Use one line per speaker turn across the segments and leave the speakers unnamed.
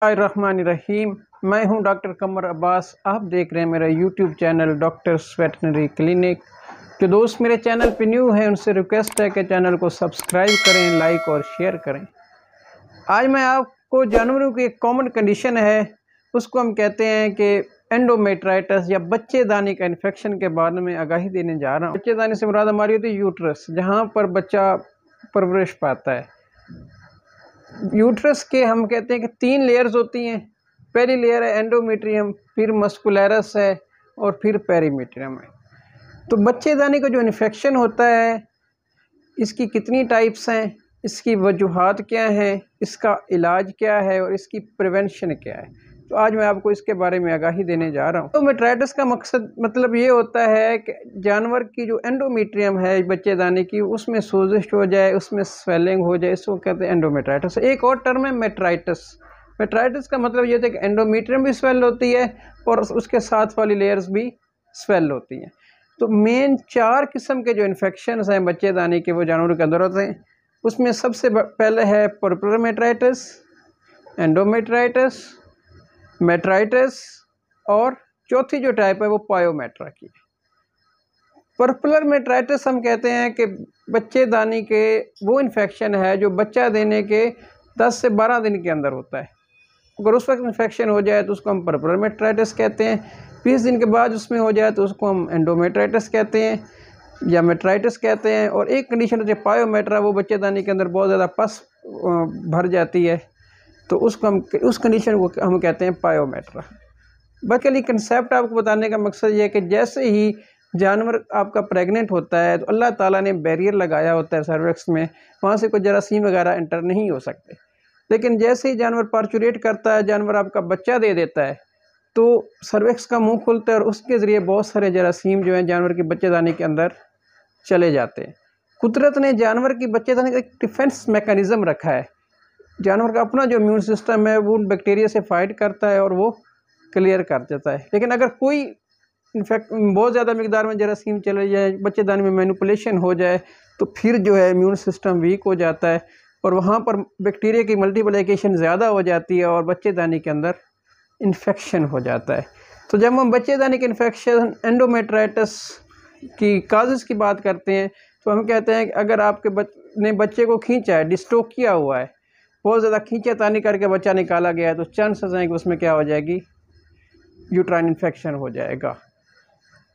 रहीम। मैं हूं डॉक्टर कमर अब्बास। आप देख रहे हैं मेरा YouTube channel doctors veterinary clinic. जो दोस्त मेरे चैनल पे न्यू हैं उनसे रिक्वेस्ट है कि चैनल को सब्सक्राइब करें, लाइक और शेयर करें। आज मैं आपको जानवरों की एक कॉमन कंडीशन है, उसको हम कहते हैं कि एंडोमेट्राइटिस या बच्चेदानी का इन्फेक्शन के बारे में आगाही देने जा रहा हूँ। बच्चेदानी से मुराद हमारी होती है यूट्रस, जहाँ पर बच्चा परवरिश पाता है। यूट्रस के हम कहते हैं कि 3 लेयर्स होती हैं। पहली लेयर है एंडोमेट्रियम, फिर मस्कुलरस है और फिर पेरीमेट्रियम है। तो बच्चेदानी का जो इन्फेक्शन होता है, इसकी कितनी टाइप्स हैं, इसकी वजूहात क्या हैं, इसका इलाज क्या है और इसकी प्रिवेंशन क्या है, तो आज मैं आपको इसके बारे में आगाही देने जा रहा हूँ। एंडोमेट्राइटिस का मकसद मतलब ये होता है कि जानवर की जो एंडोमेट्रियम है बच्चेदानी की, उसमें सोजिश हो जाए, उसमें स्वेलिंग हो जाए, इसको कहते हैं एंडोमेट्राइटिस। एक और टर्म है मेट्राइटिस। मेट्राइटिस का मतलब ये होता है कि एंडोमेट्रियम भी स्वेल होती है और उसके साथ वाली लेयर्स भी स्वेल होती हैं। तो मेन 4 किस्म के जो इन्फेक्शन हैं बच्चेदानी के, वो जानवरों के अंदर होते हैं। उसमें सबसे पहले है पर्पुलर मेट्राइटिस, एंडोमेट्राइटिस, मेट्राइटिस और चौथी जो टाइप है वो पायोमेट्रा की है। पर्पुलर मेट्राइटिस हम कहते हैं कि बच्चेदानी के वो इन्फेक्शन है जो बच्चा देने के 10 से 12 दिन के अंदर होता है। अगर उस वक्त इन्फेक्शन हो जाए तो उसको हम पर्पुलर मेट्राइटिस कहते हैं। 20 दिन के बाद उसमें हो जाए तो उसको हम एंडोमेट्राइटिस कहते हैं या मेट्राइटिस कहते हैं। और एक कंडीशन होती है पायोमेट्रा, वो बच्चेदानी के अंदर बहुत ज़्यादा पस भर जाती है, तो उसको हम उस कंडीशन को हम कहते हैं पायोमेट्रा। बेसिकली कंसेप्ट आपको बताने का मकसद ये है कि जैसे ही जानवर आपका प्रेग्नेंट होता है तो अल्लाह ताला ने बैरियर लगाया होता है सर्विक्स में, वहाँ से कोई जरासीम वगैरह एंटर नहीं हो सकते। लेकिन जैसे ही जानवर पार्चुरेट करता है, जानवर आपका बच्चा दे देता है, तो सर्विक्स का मुंह खुलता है और उसके ज़रिए बहुत सारे जरासीम जो हैं जानवर की बच्चेदानी के अंदर चले जाते हैं। कुदरत ने जानवर की बच्चेदानी का एक डिफेंस मैकेनिज़्म रखा है। जानवर का अपना जो इम्यून सिस्टम है वो बैक्टीरिया से फाइट करता है और वो क्लियर कर देता है। लेकिन अगर कोई इन्फेक्ट बहुत ज़्यादा मिकदार में जरासीम चले जाए, बच्चेदानी में मैनिपुलेशन हो जाए, तो फिर जो है इम्यून सिस्टम वीक हो जाता है और वहाँ पर बैक्टीरिया की मल्टीप्लिकेशन ज़्यादा हो जाती है और बच्चेदानी के अंदर इन्फेक्शन हो जाता है। तो जब हम बच्चेदानी के इन्फेक्शन एंडोमेट्राइटिस की काजेज़ की बात करते हैं तो हम कहते हैं कि अगर आपके ने बच्चे को खींचा है, डिस्टोक किया हुआ है, बहुत ज़्यादा खींचातानी करके बच्चा निकाला गया है, तो चांसेस हैं कि उसमें क्या हो जाएगी, यूट्राइन इन्फेक्शन हो जाएगा।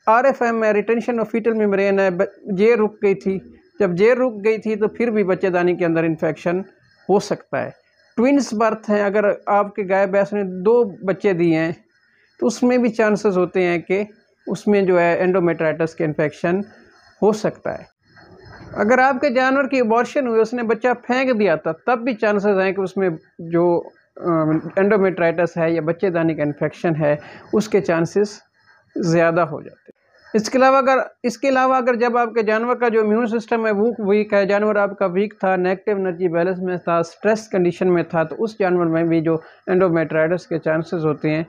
RFM है, रिटेंशन ऑफ फीटल मेम्ब्रेन है, जेर रुक गई थी। जब जेर रुक गई थी तो फिर भी बच्चेदानी के अंदर इन्फेक्शन हो सकता है। ट्विंस बर्थ हैं, अगर आपके गाय भैंस ने 2 बच्चे दिए हैं तो उसमें भी चांसेस होते हैं कि उसमें जो है एंडोमेट्राइटिस के इन्फेक्शन हो सकता है। अगर आपके जानवर की अबॉर्शन हुई, उसने बच्चा फेंक दिया था, तब भी चांसेस हैं कि उसमें जो एंडोमेट्राइटिस है या बच्चेदानी का इन्फेक्शन है उसके चांसेस ज़्यादा हो जाते हैं। इसके अलावा अगर जब आपके जानवर का जो इम्यून सिस्टम है वो वीक है, जानवर आपका वीक था, नेगेटिव एनर्जी बैलेंस में था, स्ट्रेस कंडीशन में था, तो उस जानवर में भी जो एंडोमेट्राइटिस के चांसेस होते हैं,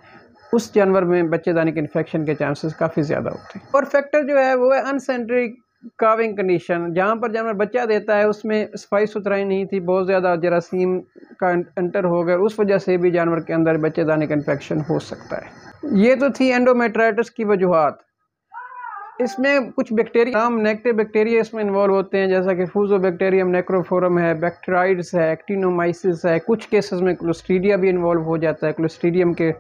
उस जानवर में बच्चेदानी के इन्फेक्शन के चांसेस काफ़ी ज़्यादा होते हैं। और फैक्टर जो है वो है अनसेंट्री काविंग कंडीशन। जहाँ पर जानवर बच्चा देता है उसमें सफाई सुथराई नहीं थी, बहुत ज़्यादा जरासीम का एंटर हो गया, उस वजह से भी जानवर के अंदर बच्चेदानी का इन्फेक्शन हो सकता है। ये तो थी एंडोमेट्राइटिस की वजूहात। इसमें कुछ बैक्टीरिया, नेगेटिव बैक्टीरिया इसमें इन्वॉल्व होते हैं, जैसा कि फूजोबैक्टीरियम नेक्रोफोरम है, बैक्टीराइड्स है, एक्टिनोमाइसिस है, कुछ केसेस में क्लोस्ट्रीडिया भी इन्वॉल्व हो जाता है, क्लोस्ट्रीडियम के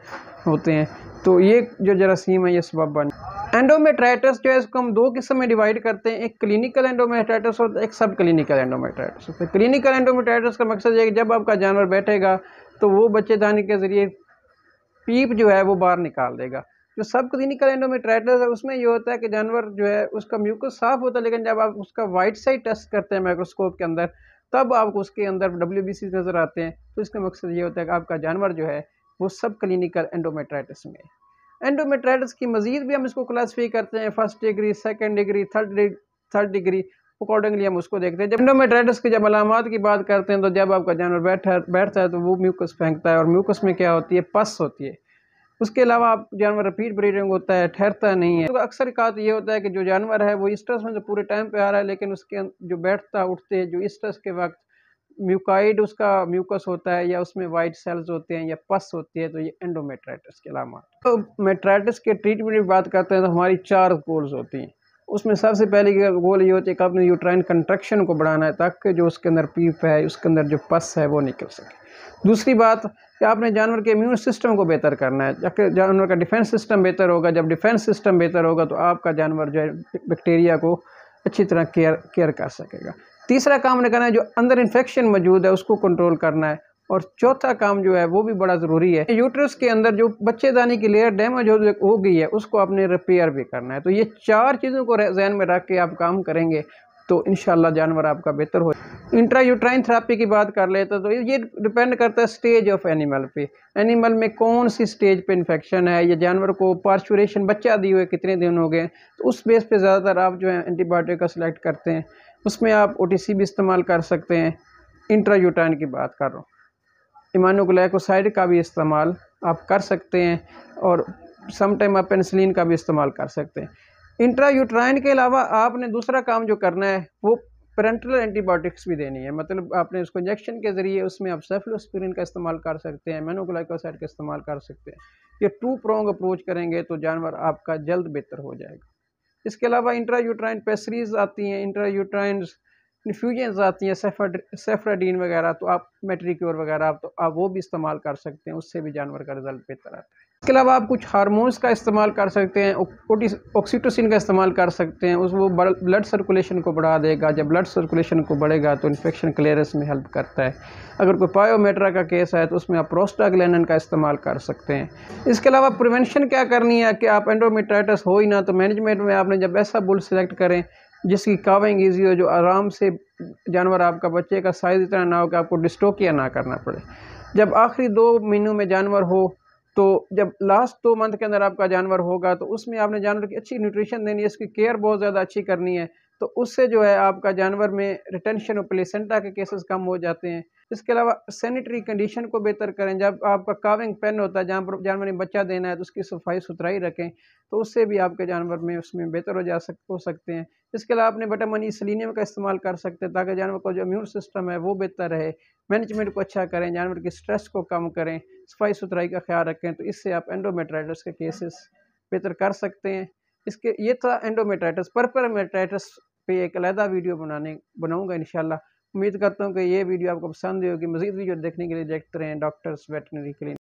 होते हैं। तो ये जो जरासीम है ये सबब बन। एंडोमेट्राइटिस जो है इसको हम 2 किस्म में डिवाइड करते हैं, एक क्लिनिकल एंडोमेट्राइटिस और एक सब क्लिनिकल एंडोमेट्राइटिस होता है। क्लिनिकल एंडोमेट्राइटिस का मकसद है कि जब आपका जानवर बैठेगा तो वो बच्चेदानी के ज़रिए पीप जो है वो बाहर निकाल देगा। जो सब क्लिनिकल एंडोमेट्राइटिस है उसमें ये होता है कि जानवर जो है उसका म्यूकस साफ होता है, लेकिन जब आप उसका वाइट साइड टेस्ट करते हैं माइक्रोस्कोप के अंदर, तब आपको उसके अंदर WBC नज़र आते हैं। तो इसका मकसद ये होता है कि आपका जानवर जो है वो सब क्लिनिकल एंडोमेट्राइटिस में है। एंडोमेट्राइटिस की मज़ीद भी हम इसको क्लासीफाई करते हैं, 1st degree, 2nd degree, 3rd degree, accordingly हम उसको देखते हैं। जब एंडोमेट्राइटिस की जब अलामात की बात करते हैं तो जब आपका जानवर बैठता है तो वो म्यूकस फेंकता है और म्यूकस में क्या होती है, पस होती है। उसके अलावा आप जानवर रिपीट ब्रीडिंग होता है, ठहरता नहीं है। तो अक्सर बात ये होता है कि जो जानवर है वो स्ट्रेस में तो पूरे टाइम पे आ रहा है, लेकिन उसके जो बैठता उठते जो स्ट्रेस के वक्त म्यूकाइड उसका म्यूकस होता है या उसमें वाइट सेल्स होते हैं या पस होती है, तो ये एंडोमेट्राइटिस के अलावा। तो मेट्राइटिस के ट्रीटमेंट की बात करते हैं तो हमारी 4 गोल्स होती हैं। उसमें सबसे पहली गोल ये होती है कि आपने यूट्राइन कंट्रक्शन को बढ़ाना है ताकि जो उसके अंदर पीप है, उसके अंदर जो पस है वो निकल सके। दूसरी बात कि आपने जानवर के इम्यून सिस्टम को बेहतर करना है, ताकि जानवर का डिफेंस सिस्टम बेहतर होगा। जब डिफेंस सिस्टम बेहतर होगा तो आपका जानवर जो है बैक्टीरिया को अच्छी तरह केयर कर सकेगा। तीसरा काम ने करना है जो अंदर इन्फेक्शन मौजूद है उसको कंट्रोल करना है। और चौथा काम जो है वो भी बड़ा ज़रूरी है, यूट्रस के अंदर जो बच्चेदानी की लेयर डैमेज हो गई है उसको आपने रिपेयर भी करना है। तो ये 4 चीज़ों को ज़हन में रख के आप काम करेंगे तो इंशाल्लाह जानवर आपका बेहतर हो। इंट्रायूट्राइन थेरेपी की बात कर लेते तो ये डिपेंड करता है स्टेज ऑफ एनिमल पे। एनिमल में कौन सी स्टेज पे इन्फेक्शन है, या जानवर को पार्चुरेशन बच्चा दिए हुए कितने दिन हो गए, तो उस बेस पे ज़्यादातर आप जो है एंटीबायोटिक का सिलेक्ट करते हैं। उसमें आप ओटीसी भी इस्तेमाल कर सकते हैं। इंट्रायूट्राइन की बात कर रहा हूँ, इम्यूनोग्लाइकोसाइड का भी इस्तेमाल आप कर सकते हैं, और समटाइम आप पेनिसिलिन का भी इस्तेमाल कर सकते हैं। इंट्रायूट्राइन के अलावा आपने दूसरा काम जो करना है वो पेरेंटल एंटीबायोटिक्स भी देनी है। मतलब आपने उसको इंजेक्शन के ज़रिए उसमें आप सेफलोस्पिरिन का इस्तेमाल कर सकते हैं, इम्यूनोग्लाइकोसाइड का इस्तेमाल कर सकते हैं। ये 2 प्रोंग अप्रोच करेंगे तो जानवर आपका जल्द बेहतर हो जाएगा। इसके अलावा इंट्रायूट्राइन पेसरीज आती हैं, इंट्रायूट्राइन इन्फ्यूजन्स आती हैं, सेफ्राडीन वगैरह, तो आप मेट्रिक्योर वगैरह आप वो भी इस्तेमाल कर सकते हैं, उससे भी जानवर का रिजल्ट बेहतर आता है। इसके अलावा आप कुछ हार्मोन्स का इस्तेमाल कर सकते हैं, ऑक्सीटोसिन का इस्तेमाल कर सकते हैं, वो ब्लड सर्कुलेशन को बढ़ा देगा। जब ब्लड सर्कुलेशन को बढ़ेगा तो इन्फेक्शन क्लियरेंस में हेल्प करता है। अगर कोई पायोमेट्रा का केस है तो उसमें आप प्रोस्टाग्लैंडिन का इस्तेमाल कर सकते हैं। इसके अलावा प्रिवेंशन क्या करनी है कि आप एंडोमेट्राइटिस हो ही ना, तो मैनेजमेंट में आपने जब ऐसा बुल सेलेक्ट करें जिसकी काविंग ईजी हो, जो आराम से जानवर आपका बच्चे का साइज़ इतना ना हो कि आपको डिस्टोकिया ना करना पड़े। जब आखिरी 2 महीनों में जानवर हो, तो जब लास्ट 2 मंथ के अंदर आपका जानवर होगा तो उसमें आपने जानवर की अच्छी न्यूट्रिशन देनी है, इसकी केयर बहुत ज़्यादा अच्छी करनी है। तो उससे जो है आपका जानवर में रिटेंशन और प्लेसेंटा के केसेस कम हो जाते हैं। इसके अलावा सैनिटरी कंडीशन को बेहतर करें। जब आपका काविंग पेन होता है, जहाँ पर जानवर ने बच्चा देना है, तो उसकी सफाई सुथराई रखें, तो उससे भी आपके जानवर में उसमें बेहतर हो सकते हैं। इसके अलावा अपने विटामिन ई सेलेनियम का इस्तेमाल कर सकते हैं ताकि जानवर का जो इम्यून सिस्टम है वो बेहतर रहे। मैनेजमेंट को अच्छा करें, जानवर की स्ट्रेस को कम करें, सफाई सुथराई का ख्याल रखें, तो इससे आप एंडोमेट्राइटिस के केसेस बेहतर कर सकते हैं। इसके ये था एंडोमेट्राइटिस। परमेट्राइटिस पे एक अलहदा वीडियो बनाऊंगा इंशाल्लाह। उम्मीद करता हूँ कि ये वीडियो आपको पसंद होगी। मज़ीद वीडियो देखने के लिए देखते रहें डॉक्टर्स वेटनरी क्लिनिक।